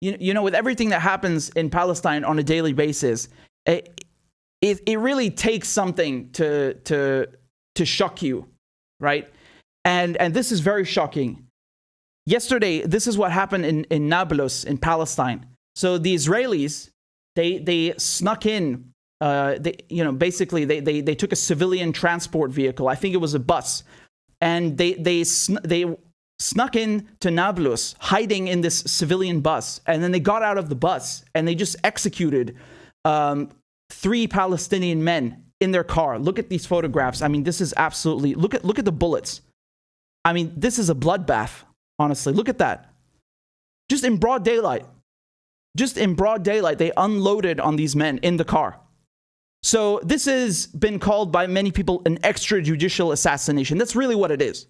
you know, with everything that happens in Palestine on a daily basis, it really takes something to shock you, right? And this is very shocking. Yesterday, this is what happened in Nablus in Palestine. So the Israelis, they snuck in. Basically they took a civilian transport vehicle. I think it was a bus, and they snuck in to Nablus, hiding in this civilian bus, and then they got out of the bus and they just executed 3 Palestinian men in their car. Look at these photographs. I mean, this is absolutely, look at the bullets. I mean, this is a bloodbath, honestly. Look at that. Just in broad daylight. Just in broad daylight, they unloaded on these men in the car. So this has been called by many people an extrajudicial assassination. That's really what it is.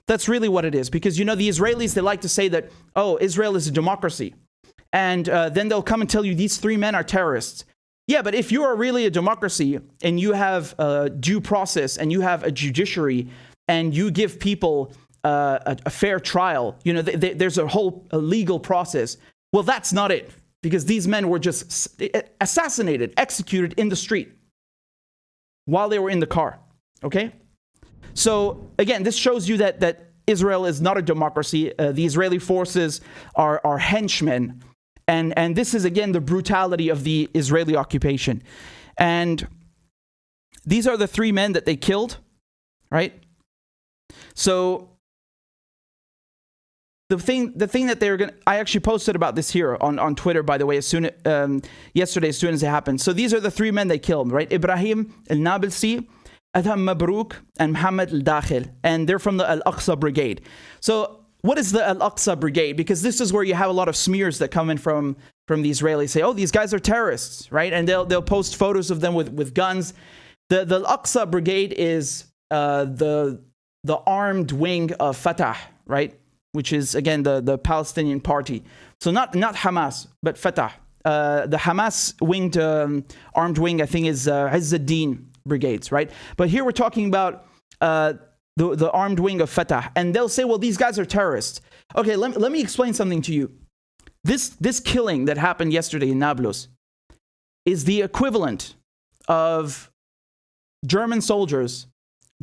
That's really what it is. Because, you know, the Israelis, they like to say that, oh, Israel is a democracy. And then they'll come and tell you these 3 men are terrorists. Yeah, but if you are really a democracy and you have due process and you have a judiciary and you give people a fair trial, you know, there's a whole legal process. Well, that's not it. Because these men were just assassinated, executed in the street while they were in the car. Okay? So, again, this shows you that Israel is not a democracy. The Israeli forces are henchmen. And this is, again, the brutality of the Israeli occupation. And these are the 3 men that they killed, right? So the thing that they're going to, I actually posted about this here on Twitter, by the way, yesterday, as soon as it happened. So these are the 3 men they killed, right? Ibrahim al-Nabulsi, Adham Mabrouk, and Muhammad al-Dakhil. And they're from the Al-Aqsa Brigade. So what is the Al-Aqsa Brigade? Because this is where you have a lot of smears that come in from the Israelis. Say, oh, these guys are terrorists, right? And they'll post photos of them with guns. The Al-Aqsa Brigade is the armed wing of Fatah, right? Which is, again, the Palestinian party. So not Hamas, but Fatah. The Hamas-winged armed wing, I think, is Izz-ad-Din brigades, right? But here we're talking about the armed wing of Fatah. And they'll say, well, these guys are terrorists. Okay, let me explain something to you. This killing that happened yesterday in Nablus is the equivalent of German soldiers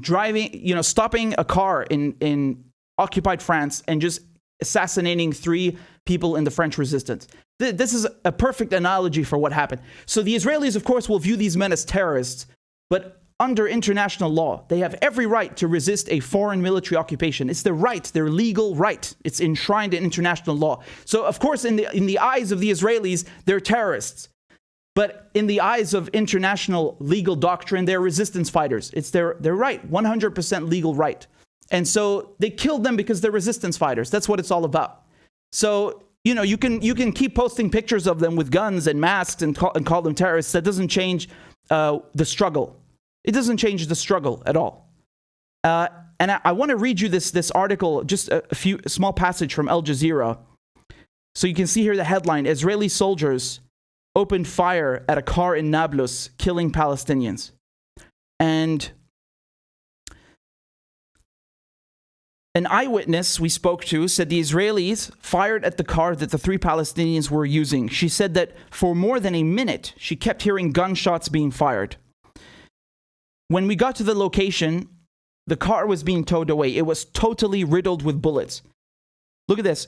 stopping a car in occupied France and just assassinating 3 people in the French resistance. This is a perfect analogy for what happened. So the Israelis, of course, will view these men as terrorists, but under international law, they have every right to resist a foreign military occupation. It's their right, their legal right. It's enshrined in international law. So, of course, in the eyes of the Israelis, they're terrorists. But in the eyes of international legal doctrine, they're resistance fighters. It's their right, 100% legal right. And so they killed them because they're resistance fighters. That's what it's all about. So, you know, you can keep posting pictures of them with guns and masks and call them terrorists. That doesn't change the struggle. It doesn't change the struggle at all. And I want to read you this article, just a small passage from Al Jazeera. So you can see here the headline: Israeli soldiers opened fire at a car in Nablus, killing Palestinians. And an eyewitness we spoke to said the Israelis fired at the car that the 3 Palestinians were using. She said that for more than a minute, she kept hearing gunshots being fired. When we got to the location, the car was being towed away. It was totally riddled with bullets. Look at this.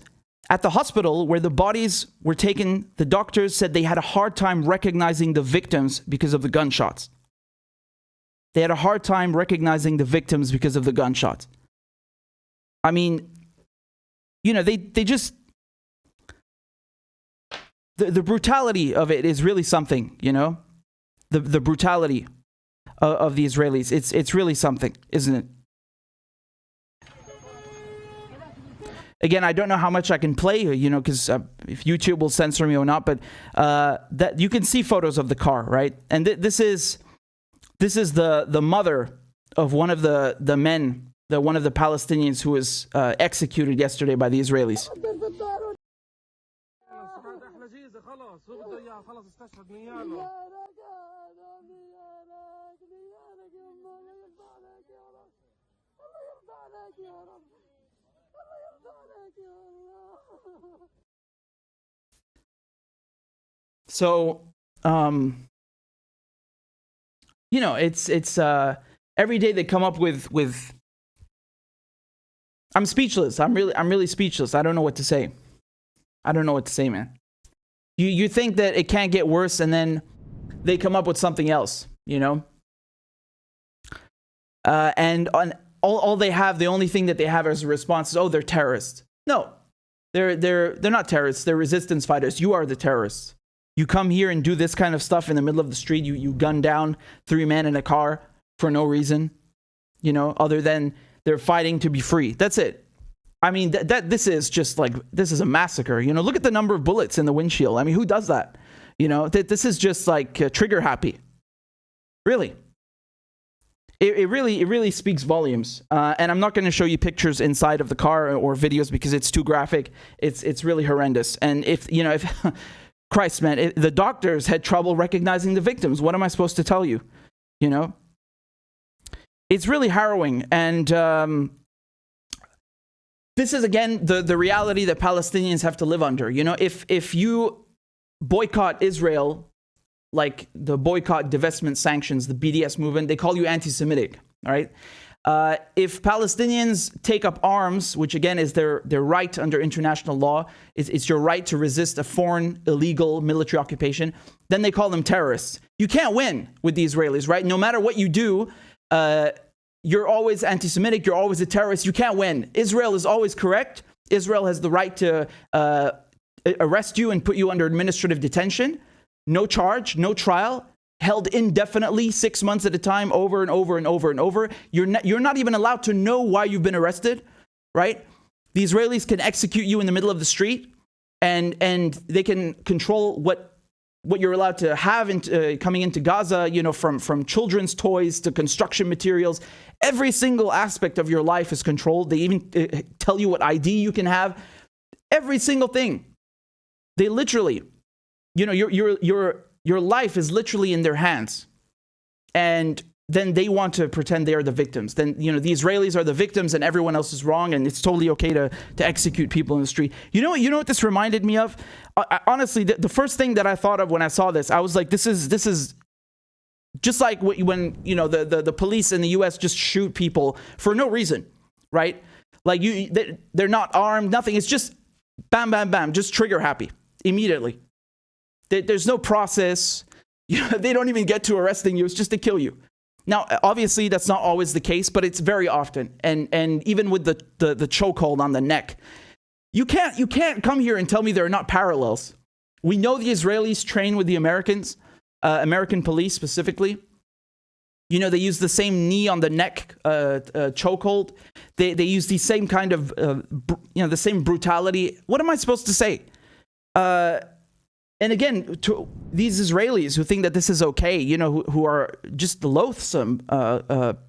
At the hospital where the bodies were taken, the doctors said they had a hard time recognizing the victims because of the gunshots. They had a hard time recognizing the victims because of the gunshots. I mean, you know, they just... The brutality of it is really something, you know? The brutality of the Israelis. It's really something, isn't it? Again, I don't know how much I can play, you know, because if YouTube will censor me or not, but that you can see photos of the car, right? And this is the mother of one of the men, one of the Palestinians who was executed yesterday by the Israelis. So, it's every day they come up with. I'm speechless. I'm really speechless. I don't know what to say. Man. You think that it can't get worse, and then they come up with something else, and on all they have, the only thing that they have as a response is, oh, they're terrorists. No, they're not terrorists. They're resistance fighters. You are the terrorists. You come here and do this kind of stuff in the middle of the street. You gun down 3 men in a car for no reason, other than they're fighting to be free. That's it. I mean, this is just like, this is a massacre. Look at the number of bullets in the windshield. I mean, who does that? This is just like trigger happy. Really. It really speaks volumes. And I'm not going to show you pictures inside of the car or videos because it's too graphic. It's really horrendous. And if Christ, man, if the doctors had trouble recognizing the victims, what am I supposed to tell you? It's really harrowing. And this is, again, the reality that Palestinians have to live under. If you boycott Israel, like the boycott, divestment, sanctions, the BDS movement, they call you anti-Semitic, all right? If Palestinians take up arms, which again is their right under international law, it's your right to resist a foreign illegal military occupation, then they call them terrorists. You can't win with the Israelis, right? No matter what you do, you're always anti-Semitic, you're always a terrorist, you can't win. Israel is always correct. Israel has the right to arrest you and put you under administrative detention. No charge, no trial, held indefinitely, 6 months at a time, over and over and over and over. You're not even allowed to know why you've been arrested, right? The Israelis can execute you in the middle of the street, and they can control what you're allowed to have coming into Gaza, from children's toys to construction materials. Every single aspect of your life is controlled. They even tell you what ID you can have. Every single thing. They literally, your life is literally in their hands. And then they want to pretend they are the victims. Then, the Israelis are the victims and everyone else is wrong, and it's totally okay to execute people in the street. You know what this reminded me of? Honestly, the first thing that I thought of when I saw this, I was like, this is just like when the police in the US just shoot people for no reason, right? Like they're not armed, nothing. It's just bam, bam, bam, just trigger happy immediately. There's no process. They don't even get to arresting you. It's just to kill you. Now, obviously, that's not always the case, but it's very often. And even with the chokehold on the neck, you can't come here and tell me there are not parallels. We know the Israelis train with the Americans, American police specifically. They use the same knee on the neck chokehold. They use the same kind of the same brutality. What am I supposed to say? And again, to these Israelis who think that this is okay, who are just loathsome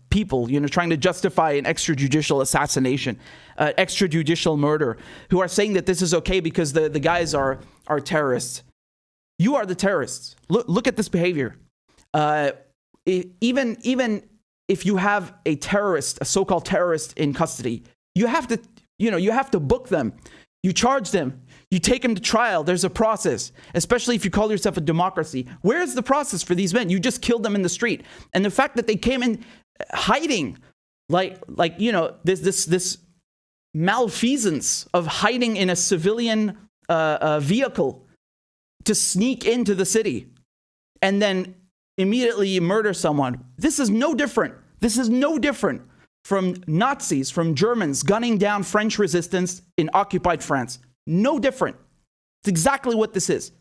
people, trying to justify an extrajudicial assassination, extrajudicial murder, who are saying that this is okay because the guys are terrorists. You are the terrorists. Look at this behavior. Even if you have a terrorist, a so-called terrorist in custody, you have to book them. You charge them. You take them to trial. There's a process, especially if you call yourself a democracy. Where's the process for these men? You just killed them in the street. And the fact that they came in hiding, this malfeasance of hiding in a civilian vehicle to sneak into the city and then immediately murder someone. This is no different. This is no different from Nazis, from Germans gunning down French resistance in occupied France. No different. It's exactly what this is.